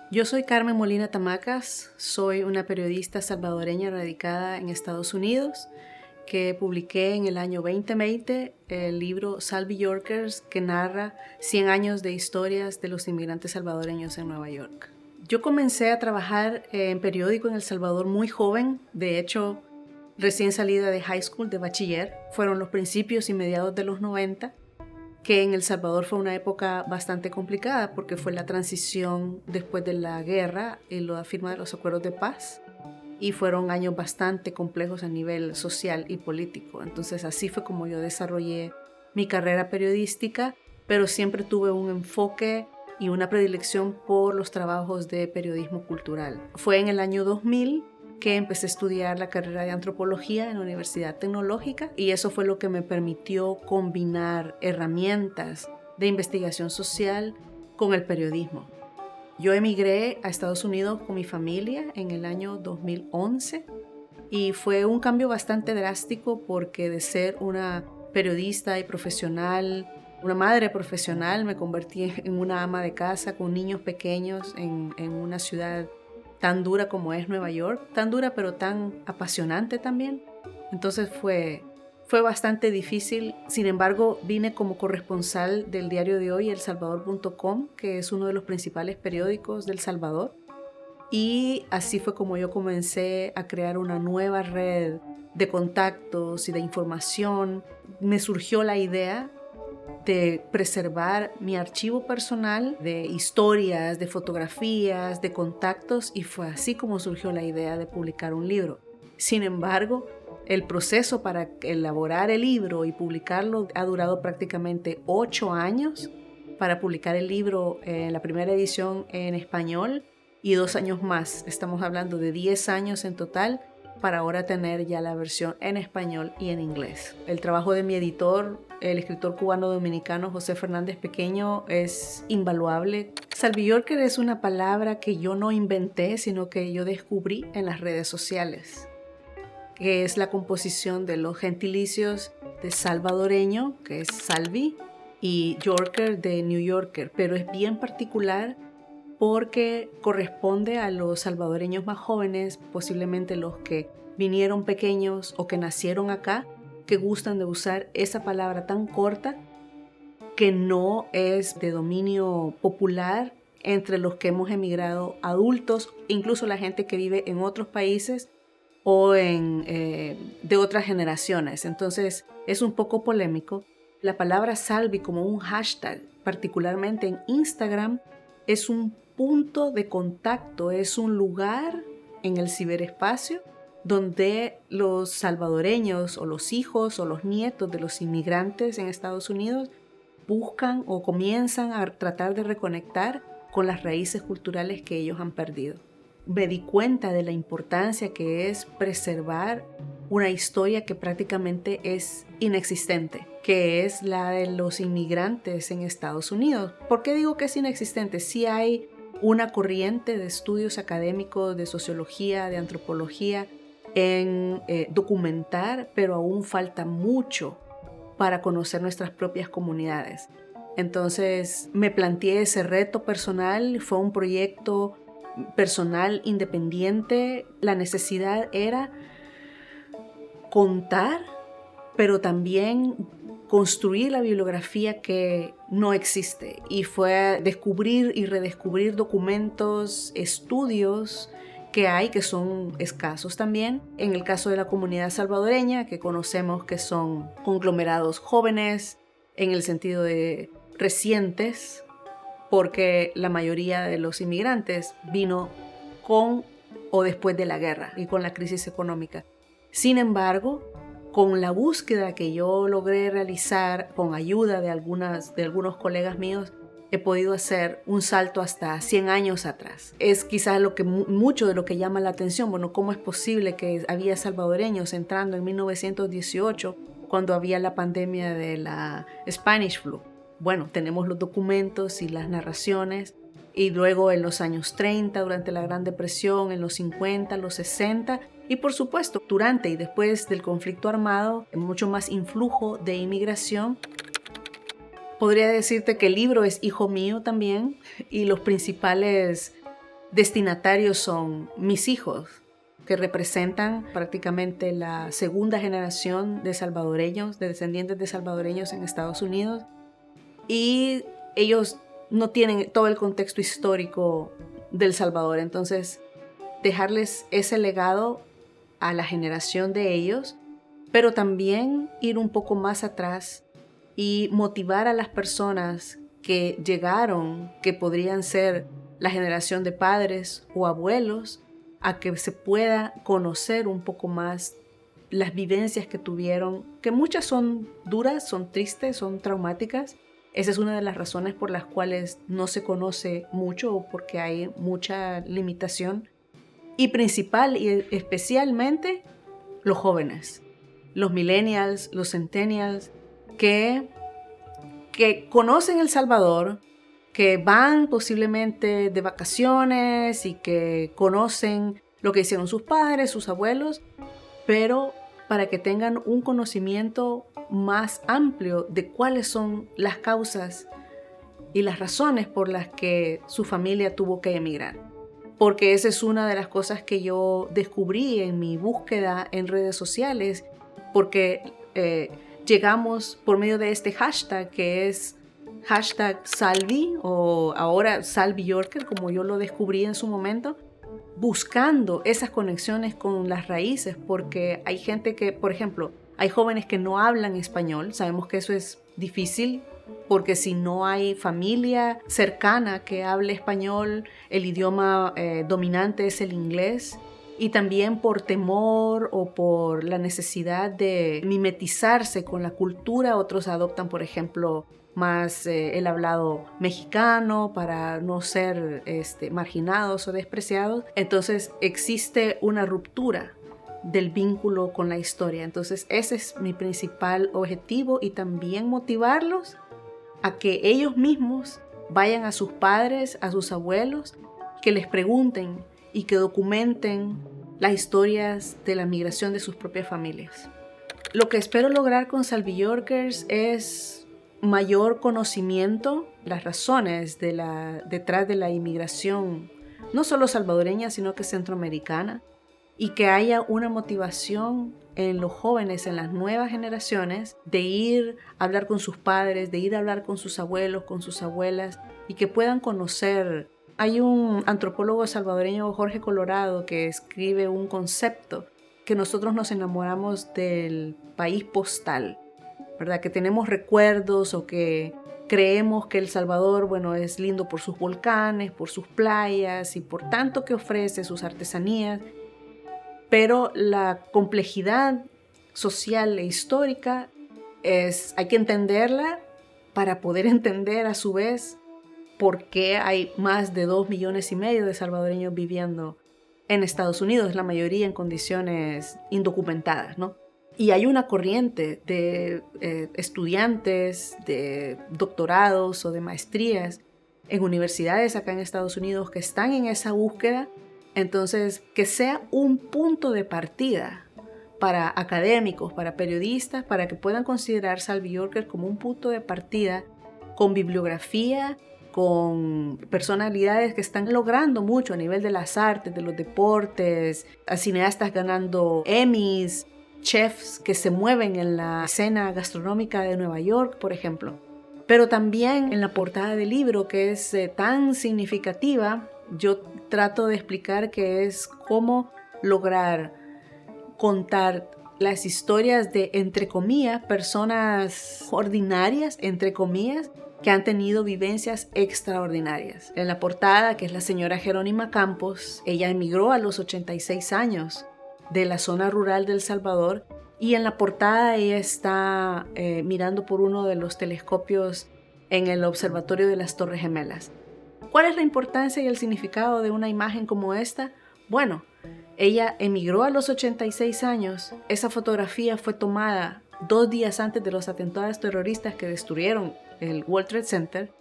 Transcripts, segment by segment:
Yo soy Carmen Molina Tamacas, soy una periodista salvadoreña radicada en Estados Unidos que publiqué en el año 2020 el libro Salvi Yorkers, que narra 100 años de historias de los inmigrantes salvadoreños en Nueva York. Yo comencé a trabajar en periódico en El Salvador muy joven, de hecho recién salida de high school, de bachiller. Fueron los principios y mediados de los 90, que en El Salvador fue una época bastante complicada porque fue la transición después de la guerra y la firma de los acuerdos de paz, y fueron años bastante complejos a nivel social y político. Entonces así fue como yo desarrollé mi carrera periodística, pero siempre tuve un enfoque y una predilección por los trabajos de periodismo cultural. Fue en el año 2000 que empecé a estudiar la carrera de antropología en la Universidad Tecnológica, y eso fue lo que me permitió combinar herramientas de investigación social con el periodismo. Yo emigré a Estados Unidos con mi familia en el año 2011 y fue un cambio bastante drástico porque de ser una periodista y profesional, una madre profesional, me convertí en una ama de casa con niños pequeños en una ciudad tan dura como es Nueva York, tan dura pero tan apasionante también. Entonces fue bastante difícil. Sin embargo, vine como corresponsal del diario de hoy, elsalvador.com, que es uno de los principales periódicos del Salvador. Y así fue como yo comencé a crear una nueva red de contactos y de información. Me surgió la idea de preservar mi archivo personal de historias, de fotografías, de contactos, y fue así como surgió la idea de publicar un libro. Sin embargo, el proceso para elaborar el libro y publicarlo ha durado prácticamente 8 años para publicar el libro en la primera edición en español y 2 años más. Estamos hablando de 10 años en total para ahora tener ya la versión en español y en inglés. El trabajo de mi editor, el escritor cubano-dominicano José Fernández Pequeño, es invaluable. Salvi Yorker es una palabra que yo no inventé, sino que yo descubrí en las redes sociales, que es la composición de los gentilicios de salvadoreño, que es Salvi, y Yorker de New Yorker, pero es bien particular porque corresponde a los salvadoreños más jóvenes, posiblemente los que vinieron pequeños o que nacieron acá, que gustan de usar esa palabra tan corta que no es de dominio popular entre los que hemos emigrado adultos, incluso la gente que vive en otros países o de otras generaciones. Entonces es un poco polémico. La palabra Salvi como un hashtag, particularmente en Instagram, es un punto de contacto, es un lugar en el ciberespacio donde los salvadoreños o los hijos o los nietos de los inmigrantes en Estados Unidos buscan o comienzan a tratar de reconectar con las raíces culturales que ellos han perdido. Me di cuenta de la importancia que es preservar una historia que prácticamente es inexistente, que es la de los inmigrantes en Estados Unidos. ¿Por qué digo que es inexistente? Sí hay una corriente de estudios académicos, de sociología, de antropología, en documentar, pero aún falta mucho para conocer nuestras propias comunidades. Entonces me planteé ese reto personal, fue un proyecto personal independiente. La necesidad era contar, pero también construir la bibliografía que no existe, y fue descubrir y redescubrir documentos, estudios que hay que son escasos también. En el caso de la comunidad salvadoreña, que conocemos que son conglomerados jóvenes en el sentido de recientes, porque la mayoría de los inmigrantes vino con o después de la guerra y con la crisis económica. Sin embargo, con la búsqueda que yo logré realizar con ayuda de algunos colegas míos, he podido hacer un salto hasta 100 años atrás. Es quizás mucho de lo que llama la atención. Bueno, ¿cómo es posible que había salvadoreños entrando en 1918 cuando había la pandemia de la Spanish Flu? Bueno, tenemos los documentos y las narraciones, y luego en los años 30, durante la Gran Depresión, en los 50, los 60, y por supuesto, durante y después del conflicto armado, mucho más influjo de inmigración. Podría decirte que el libro es hijo mío también, y los principales destinatarios son mis hijos, que representan prácticamente la segunda generación de salvadoreños, de descendientes de salvadoreños en Estados Unidos. Y ellos no tienen todo el contexto histórico del Salvador. Entonces, dejarles ese legado a la generación de ellos, pero también ir un poco más atrás y motivar a las personas que llegaron, que podrían ser la generación de padres o abuelos, a que se pueda conocer un poco más las vivencias que tuvieron, que muchas son duras, son tristes, son traumáticas. Esa es una de las razones por las cuales no se conoce mucho o porque hay mucha limitación. Y principal y especialmente los jóvenes, los millennials, los centennials, que conocen El Salvador, que van posiblemente de vacaciones y que conocen lo que hicieron sus padres, sus abuelos, pero para que tengan un conocimiento más amplio de cuáles son las causas y las razones por las que su familia tuvo que emigrar. Porque esa es una de las cosas que yo descubrí en mi búsqueda en redes sociales, porque llegamos por medio de este hashtag que es hashtag Salvi, o ahora Salvi Yorker, como yo lo descubrí en su momento, buscando esas conexiones con las raíces, porque hay gente que, por ejemplo, hay jóvenes que no hablan español. Sabemos que eso es difícil, porque si no hay familia cercana que hable español, el idioma dominante es el inglés. Y también por temor o por la necesidad de mimetizarse con la cultura, otros adoptan, por ejemplo, más el hablado mexicano para no ser marginados o despreciados. Entonces existe una ruptura del vínculo con la historia. Entonces ese es mi principal objetivo, y también motivarlos a que ellos mismos vayan a sus padres, a sus abuelos, que les pregunten y que documenten las historias de la migración de sus propias familias. Lo que espero lograr con Salvi Yorkers es mayor conocimiento, las razones detrás de la inmigración, no solo salvadoreña, sino que centroamericana, y que haya una motivación en los jóvenes, en las nuevas generaciones, de ir a hablar con sus padres, de ir a hablar con sus abuelos, con sus abuelas, y que puedan conocer. Hay un antropólogo salvadoreño, Jorge Colorado, que escribe un concepto que nosotros nos enamoramos del país postal, ¿verdad? Que tenemos recuerdos o que creemos que El Salvador, bueno, es lindo por sus volcanes, por sus playas y por tanto que ofrece, sus artesanías, pero la complejidad social e histórica hay que entenderla para poder entender a su vez por qué hay más de 2,5 millones de salvadoreños viviendo en Estados Unidos, la mayoría en condiciones indocumentadas, ¿no? Y hay una corriente de estudiantes de doctorados o de maestrías en universidades acá en Estados Unidos que están en esa búsqueda. Entonces, que sea un punto de partida para académicos, para periodistas, para que puedan considerar Salvi Yorker como un punto de partida con bibliografía, con personalidades que están logrando mucho a nivel de las artes, de los deportes, a cineastas ganando Emmys, chefs que se mueven en la escena gastronómica de Nueva York, por ejemplo. Pero también en la portada del libro, que es tan significativa, yo trato de explicar que es cómo lograr contar las historias de, entre comillas, personas ordinarias, entre comillas, que han tenido vivencias extraordinarias. En la portada, que es la señora Jerónima Campos, ella emigró a los 86 años de la zona rural de El Salvador, y en la portada ella está mirando por uno de los telescopios en el observatorio de las Torres Gemelas. ¿Cuál es la importancia y el significado de una imagen como esta? Bueno, ella emigró a los 86 años. Esa fotografía fue tomada 2 días antes de los atentados terroristas que destruyeron el World Trade Center.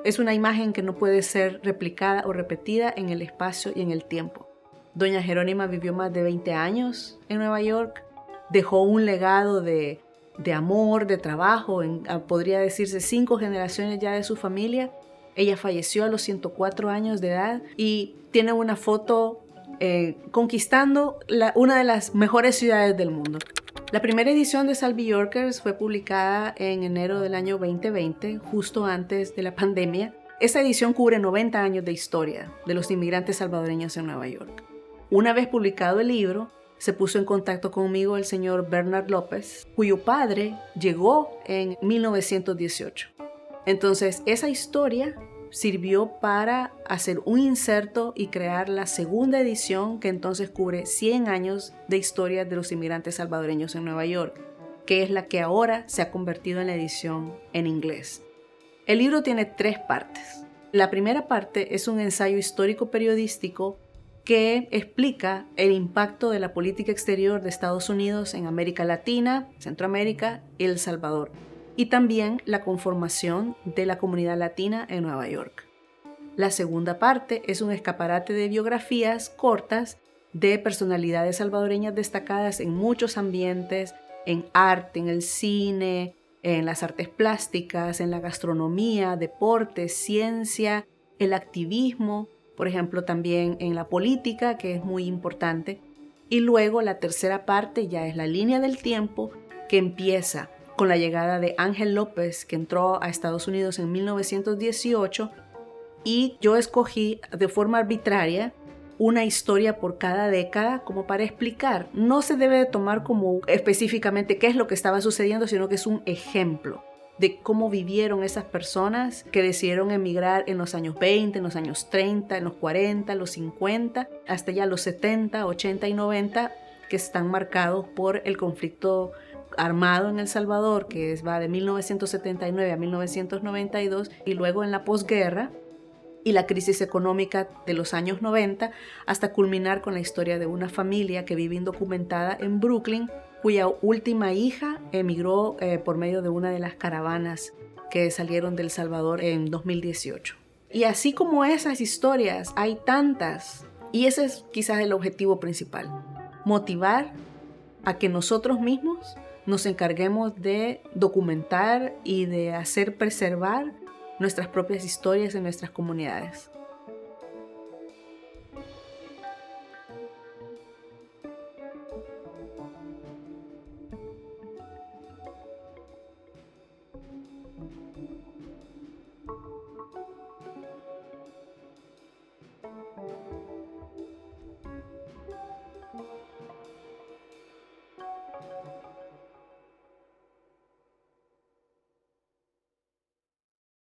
Es una imagen que no puede ser replicada o repetida en el espacio y en el tiempo. Doña Jerónima vivió más de 20 años en Nueva York, dejó un legado de amor, de trabajo, podría decirse 5 generaciones ya de su familia. Ella falleció a los 104 años de edad y tiene una foto conquistando una de las mejores ciudades del mundo. La primera edición de Salvi Yorkers fue publicada en enero del año 2020, justo antes de la pandemia. Esta edición cubre 90 años de historia de los inmigrantes salvadoreños en Nueva York. Una vez publicado el libro, se puso en contacto conmigo el señor Bernard López, cuyo padre llegó en 1918. Entonces, esa historia sirvió para hacer un inserto y crear la segunda edición, que entonces cubre 100 años de historia de los inmigrantes salvadoreños en Nueva York, que es la que ahora se ha convertido en la edición en inglés. El libro tiene 3 partes. La primera parte es un ensayo histórico periodístico que explica el impacto de la política exterior de Estados Unidos en América Latina, Centroamérica y El Salvador, y también la conformación de la comunidad latina en Nueva York. La segunda parte es un escaparate de biografías cortas de personalidades salvadoreñas destacadas en muchos ambientes, en arte, en el cine, en las artes plásticas, en la gastronomía, deportes, ciencia, el activismo, por ejemplo también en la política, que es muy importante. Y luego la tercera parte ya es la línea del tiempo, que empieza con la llegada de Ángel López, que entró a Estados Unidos en 1918, y yo escogí de forma arbitraria una historia por cada década como para explicar. No se debe de tomar como específicamente qué es lo que estaba sucediendo, sino que es un ejemplo de cómo vivieron esas personas que decidieron emigrar en los años 20, en los años 30, en los 40, los 50, hasta ya los 70, 80 y 90, que están marcados por el conflicto armado en El Salvador, que va de 1979 a 1992, y luego en la posguerra y la crisis económica de los años 90, hasta culminar con la historia de una familia que vive indocumentada en Brooklyn, cuya última hija emigró por medio de una de las caravanas que salieron de El Salvador en 2018. Y así como esas historias, hay tantas, y ese es quizás el objetivo principal: motivar a que nosotros mismos nos encarguemos de documentar y de hacer preservar nuestras propias historias en nuestras comunidades.